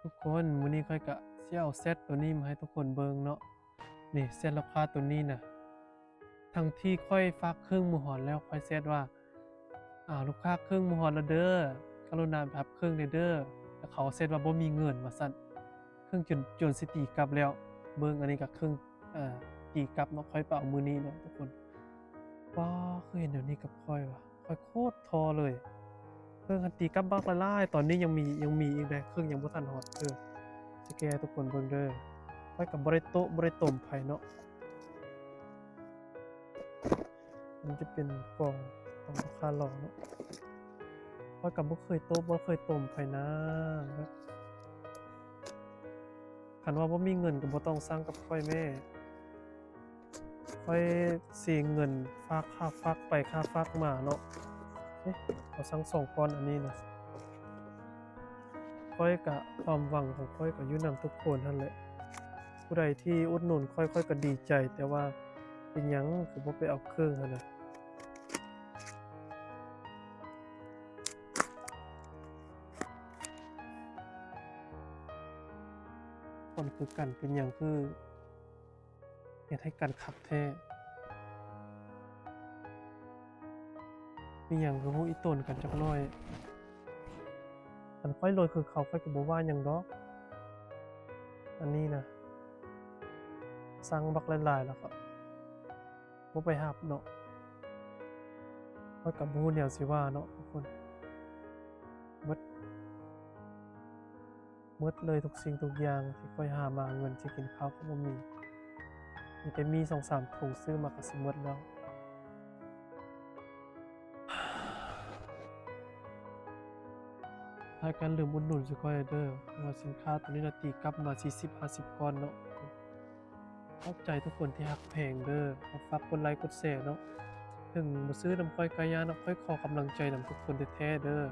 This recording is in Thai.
ทุกคนมื้อนี้ข้อยก็สิเอาเซตตัวนี้มาให้ทุกคนเบิ่งเนาะนี่เซตราคาตัวนี้น่ะทั้งที่ข้อยฝากเครื่องหมู่หอนแล้วข้อยเซตว่าลูกค้าเครื่องหมู่หอนแล้วเด้อกรุณารับเครื่องหน่อยเด้อแล้วเขาเซตว่าบ่มีเงินว่าซั่นเครื่องจนสิตีกลับแล้วเบิ่งอันนี้ก็เครื่องตีกลับเนาะข้อยไปเอามื้อนี้เนาะทุกคนว้าคือเห็นเดี๋ยวนี้กับข้อยวะข้อยโคตรท้อเลยเครื่องคันตีกลับบักละลายตอนนี้ยังมีอีกเดะเครื่องยังบ่ทันฮอดสิแก้ให้ทุกคนเบิ่งเด้อข้อยก็บ่ได้โต๊ะบ่ได้ต้มไผเนาะมันจะเป็นกล่องลูกค้ารอเนาะข้อยก็บ่เคยโต๊ะบ่เคยต้มไผนะแบบคันว่าบ่มีเงินก็บ่ต้องสั่งกับข้อยแม่ข้อยสิเงินฝากค่าฟักไปค่าฟักมาเนาะเอ๊ะเขาสั่ง2ก้อนอันนี้นะข้อยก็ความหวังของข้อยก็อยู่นำทุกคนนั่นแหละผู้ใดที่อุดหนุนข้อยก็ดีใจแต่ว่าเป็นหยังคือบ่ไปเอาเครื่องหั้นน่ะ คนคือกันเป็นหยังคือเฮ็ดให้กันคักแท้มีหยังคือฮู้อีต้นกันจักหน่อยคันข้อยรวยคือเขาข้อยก็บ่ว่าหยังดอกอันนี้น่ะสั่งบักหลายๆแล้วก็บ่ไปรับเนาะข้อยก็บ่รู้แนวสิว่าเนาะทุกคนหมดหมดเลยทุกสิ่งทุกอย่างที่ข้อยหามาเงินสิกินข้าวก็บ่มีแต่มี2-3ถุงซื้อมาก็สิหมดแล้วถ้ากันลืมอุดหนุนสิข้อยเด้อเพราะว่าสินค้าตัวนี้น่ะตีกลับมา40-50ก้อนเนาะ ขอบใจทุกคนที่ฮักแพงเด้อมาฝากกดไลค์กดแชร์เนาะถึงบ่ซื้อนำข้อยก็อย่าเนาะข้อยขอกำลังใจนำทุกคนแท้ๆเด้อ